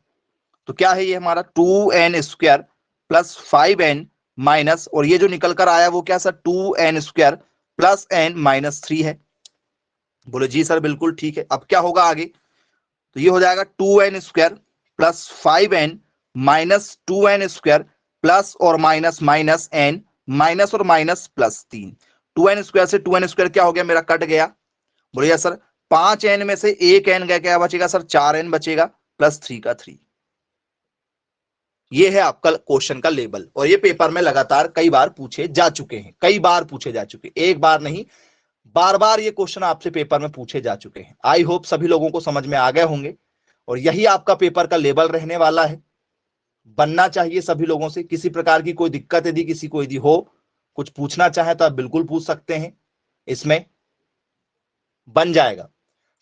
तो क्या है ये हमारा, two N square plus 5n minus, और ये जो निकल कर आया वो क्या sir, two N square plus N minus three है। बोले जी सर बिल्कुल ठीक है। अब क्या होगा आगे, तो ये हो जाएगा two N square plus 5n minus two N square plus और माइनस माइनस एन माइनस और माइनस प्लस तीन, टू एन स्क्वायर से टू एन स्क्वायर क्या हो गया मेरा, कट गया। बोलिए सर पांच एन में से एक एन गया, क्या बचेगा सर, चार एन बचेगा प्लस थ्री का थ्री। ये है आपका क्वेश्चन का लेवल, और ये पेपर में लगातार कई बार पूछे जा चुके हैं, कई बार पूछे जा चुके, एक बार नहीं बार बार ये क्वेश्चन आपसे पेपर में पूछे जा चुके हैं। आई होप सभी लोगों को समझ में आ गए होंगे, और यही आपका पेपर का लेवल रहने वाला है। बनना चाहिए सभी लोगों से, किसी प्रकार की कोई दिक्कत यदि किसी को यदि हो, कुछ पूछना चाहे तो आप बिल्कुल पूछ सकते हैं, इसमें बन जाएगा।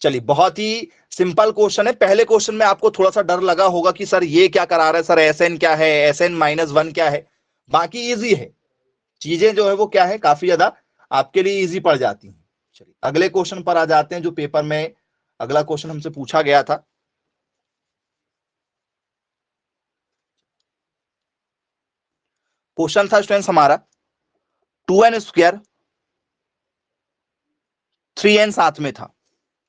चलिए, बहुत ही सिंपल क्वेश्चन है। पहले क्वेश्चन में आपको थोड़ा सा डर लगा होगा कि सर ये क्या करा रहा है, सर एस एन क्या है, एस एन माइनस वन क्या है। बाकी इजी है, चीजें जो है वो क्या है, काफी ज्यादा आपके लिए इजी पड़ जाती हैं। चलिए अगले क्वेश्चन पर आ जाते हैं, जो पेपर में अगला क्वेश्चन हमसे पूछा गया था। क्वेश्चन था स्टूडेंट्स हमारा, two N square three N साथ में था,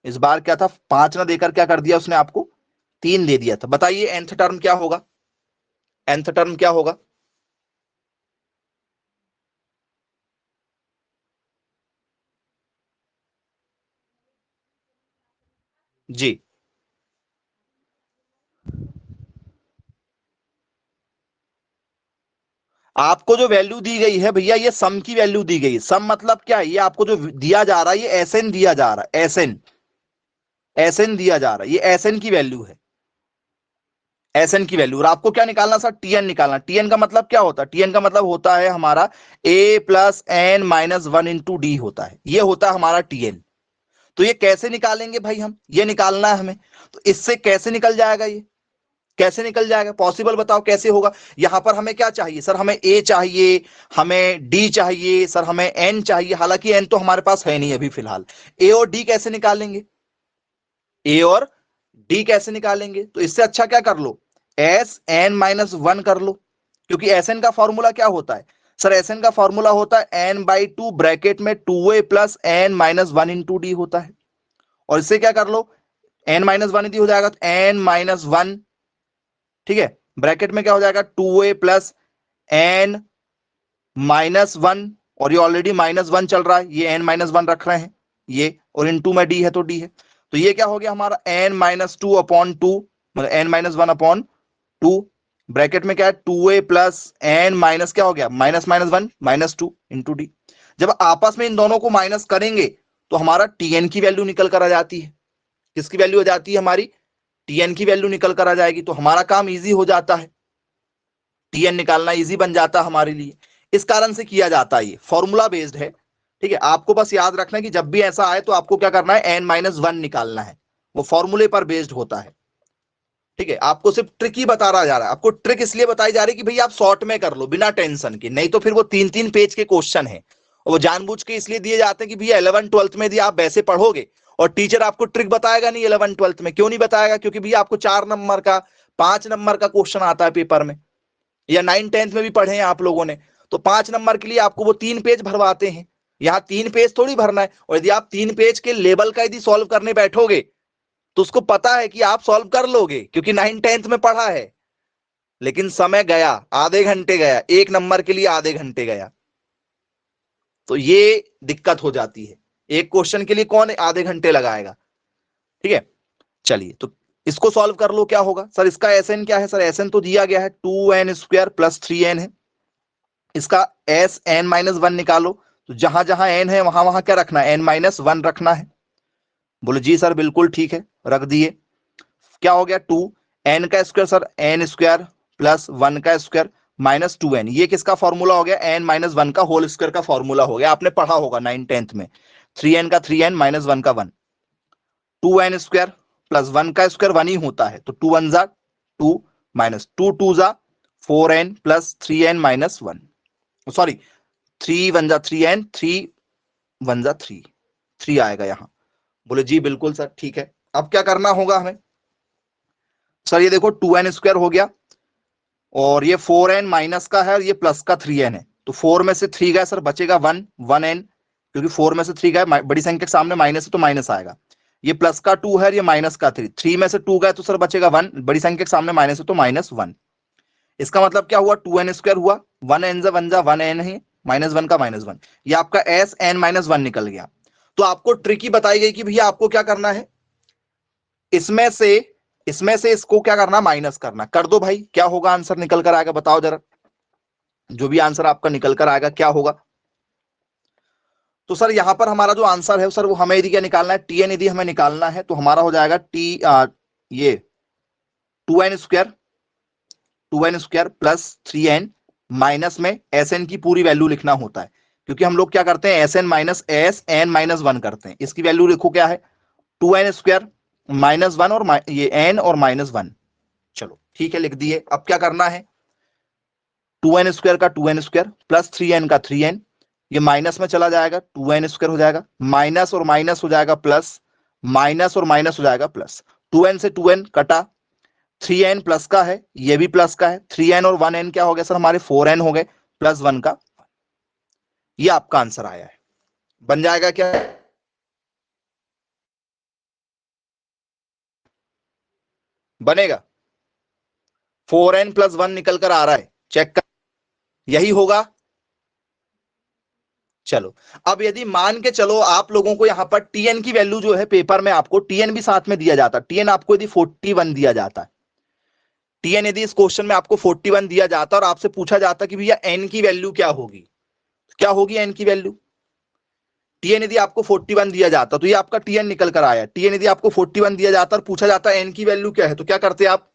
इस बार क्या था, पांच ना देकर क्या कर दिया उसने आपको, तीन दे दिया था। बताइए nth टर्म क्या होगा, nth टर्म क्या होगा। जी, आपको जो वैल्यू दी गई है भैया, ये सम की वैल्यू दी गई है। सम मतलब क्या है, ये आपको जो दिया जा रहा है, ये एस एन दिया जा रहा है, एस एन दिया जा रहा है, ये एस एन की वैल्यू है, एस एन की वैल्यू। और आपको क्या निकालना सर, टी एन निकालना। टी एन का मतलब क्या होता है, टी एन का मतलब होता है हमारा A plus N minus one into D होता है, ये होता है हमारा टी एन। तो ये कैसे निकालेंगे भाई, हम ये निकालना है हमें, तो इससे कैसे निकल जाएगा, ये कैसे निकल जाएगा, पॉसिबल बताओ कैसे होगा। यहां पर हमें क्या चाहिए सर, हमें ए चाहिए, हमें डी चाहिए सर, हमें एन चाहिए, हालांकि एन तो हमारे पास है नहीं अभी फिलहाल। ए और डी कैसे निकालेंगे, ए और डी कैसे निकालेंगे, तो इससे अच्छा क्या कर लो, एस एन माइनस वन कर लो, क्योंकि एस एन का फॉर्मूला क्या होता है सर, एस एन का फॉर्मूला होता है एन बाई टू ब्रैकेट में 2a plus N minus one into D होता है। और इससे क्या कर लो, एन माइनस वन यदि हो जाएगा तो एन माइनस वन, ठीक है, ब्रैकेट में क्या हो जाएगा 2a plus N minus one, और ये ऑलरेडी माइनस वन चल रहा है, ये एन माइनस वन रख रहे हैं ये, और इन टू में डी है तो डी है, तो ये क्या हो गया हमारा N minus two upon two, मतलब N minus one upon two, bracket में क्या है 2a प्लस एन माइनस क्या हो गया minus minus one minus two into D. जब आपस में इन दोनों को माइनस करेंगे तो हमारा टीएन की वैल्यू निकल कर आ जाती है, किसकी वैल्यू हो जाती है हमारी, टीएन की वैल्यू निकल कर आ जाएगी, तो हमारा काम इजी हो जाता है, टीएन निकालना इजी बन जाता है हमारे लिए। इस कारण से किया जाता है, ये फॉर्मूला बेस्ड है, ठीक है। आपको बस याद रखना है कि जब भी ऐसा आए तो आपको क्या करना है, एन माइनस वन निकालना है, वो फॉर्मूले पर बेस्ड होता है, ठीक है। आपको सिर्फ ट्रिक ही बता रहा जा रहा है, आपको ट्रिक इसलिए बताई जा रही है कि भाई आप शॉर्ट में कर लो बिना टेंशन के, नहीं तो फिर वो 3-3 पेज के क्वेश्चन है, और वो जानबूझ के इसलिए दिए जाते हैं कि भैया 11th-12th में यदि आप वैसे पढ़ोगे और टीचर आपको ट्रिक बताएगा नहीं 11th-12th में, क्यों नहीं बताएगा, क्योंकि भैया आपको 4 नंबर का 5 नंबर का क्वेश्चन आता है पेपर में, या 9th-10th में भी पढ़े हैं आप लोगों ने, तो 5 नंबर के लिए आपको वो 3 पेज भरवाते हैं, यहाँ 3 पेज थोड़ी भरना है। और यदि आप 3 पेज के लेवल का यदि सॉल्व करने बैठोगे तो उसको पता है कि आप सॉल्व कर लोगे, क्योंकि 9th-10th में पढ़ा है, लेकिन समय गया, आधे घंटे गया, 1 नंबर के लिए आधे घंटे गया, तो ये दिक्कत हो जाती है, एक क्वेश्चन के लिए कौन आधे घंटे लगाएगा, ठीक है। चलिए तो इसको सॉल्व कर लो, क्या होगा सर, इसका एसएन क्या है सर, एसएन तो दिया गया है 2n स्क्वायर प्लस 3n है, इसका एस एन माइनस वन निकालो, तो जहां जहां एन है वहां वहां क्या रखना है, एन माइनस वन रखना है। बोले जी सर बिल्कुल ठीक है, रख दिए। क्या हो गया 2 एन का square sir, N square plus one का स्क्वायर माइनस 2n, ये किसका फॉर्मूला हो गया, एन माइनस वन का होल स्क्वायर का फॉर्मूला हो गया, आपने पढ़ा होगा 9th-10th में, 3n का 3n माइनस वन का 1, 2n स्क्वायर प्लस वन का स्क्वायर 1 ही होता है, तो 2 1 जा 2 माइनस 2 2 जा 4n plus 3n minus 1, sorry 3 1 जा 3n 3 1 जा 3, 3 आएगा यहां। बोले जी बिल्कुल सर ठीक है। अब क्या करना होगा हमें सर, ये देखो 2n स्क्वायर हो गया, और ये 4n माइनस का है और ये प्लस का 3n है, तो 4 में से 3 गया सर, बचेगा 1 1n, क्योंकि 4 में से 3 गया, बड़ी संख्या के सामने माइनस है तो माइनस आएगा, ये प्लस का 2 है, ये माइनस का 3, 3 में से 2 गया तो सर बचेगा 1, बड़ी संख्या के सामने माइनस है तो माइनस 1। इसका मतलब क्या हुआ, 2n स्क्वायर हुआ, 1n जा 1 जा 1n है, माइनस 1 का माइनस 1, ये आपका एस एन माइनस 1 निकल गया। तो आपको ट्रिक ही बताई गई कि भैया आपको क्या करना है, इसमें से इसको क्या करना, माइनस करना, कर दो भाई, क्या होगा आंसर निकल कर आएगा, बताओ जरा, जो भी आंसर आपका निकल कर आएगा क्या होगा। तो सर यहां पर हमारा जो आंसर है सर, वो हमें यदि क्या निकालना है, टीएन यदि हमें निकालना है, तो हमारा हो जाएगा ये 2n square plus 3n minus में एस एन की पूरी वैल्यू लिखना होता है, क्योंकि हम लोग क्या करते हैं, S N minus S N minus one करते हैं, इसकी वैल्यू लिखो क्या है 2n स्क्वायर माइनस वन, और ये n और माइनस वन, चलो ठीक है लिख दिए। अब क्या करना है, 2n स्क्वायर का 2n स्क्वायर प्लस 3n का 3n, ये माइनस में चला जाएगा, 2n स्क्वायर हो जाएगा, माइनस और माइनस हो जाएगा प्लस, माइनस और माइनस हो जाएगा प्लस, 2n से 2n कटा, 3n प्लस का है, ये भी प्लस का है, 3n और 1n क्या हो गया सर हमारे 4n हो गए, प्लस 1 का, ये आपका आंसर आया है। बन जाएगा क्या, बनेगा, 4n प्लस 1 निकल कर आ रहा है, चेक कर, यही होगा। चलो अब यदि मान के चलो आप लोगों को यहां पर टीएन की वैल्यू जो है, पेपर में आपको टीएन भी साथ में दिया जाता, टीएन आपको यदि 41 दिया जाता है, टीएन यदि इस क्वेश्चन में आपको 41 दिया जाता और आपसे पूछा जाता कि भैया एन की वैल्यू क्या होगी, क्या होगी एन की वैल्यू, टीएन यदि आपको 41 दिया जाता, तो ये आपका टीएन निकल कर आया, टीएन यदि आपको 41 दिया जाता और पूछा जाता एन की वैल्यू क्या है, तो क्या करते आप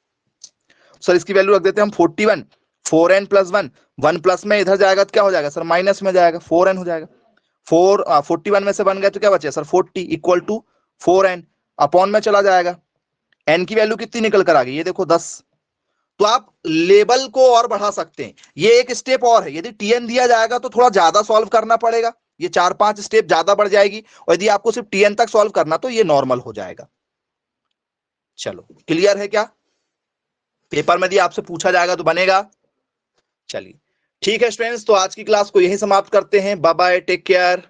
सर, इसकी वैल्यू रख देते हैं हम 41, 4n प्लस 1, 1 प्लस में इधर जाएगा तो क्या हो जाएगा सर, माइनस में जाएगा, 4n हो जाएगा, 41 में से बन गए तो क्या बचे sir 40 equal to 4n upon में चला जाएगा। n की वैल्यू कितनी निकल कर आ गई, ये देखो 10। तो आप लेवल को और बढ़ा सकते हैं। ये एक स्टेप और है, यदि tn दिया जाएगा तो थोड़ा ज्यादा सॉल्व करना पड़ेगा, ये 4-5 स्टेप ज्यादा बढ़ जाएगी, और यदि आपको सिर्फ tn तक सॉल्व करना तो ये नॉर्मल हो जाएगा। चलो क्लियर है क्या? पेपर में यदि आपसे पूछा जाएगा तो बनेगा। चलिए ठीक है स्टूडेंट्स, तो आज की क्लास को यही समाप्त करते हैं। Bye bye, take care.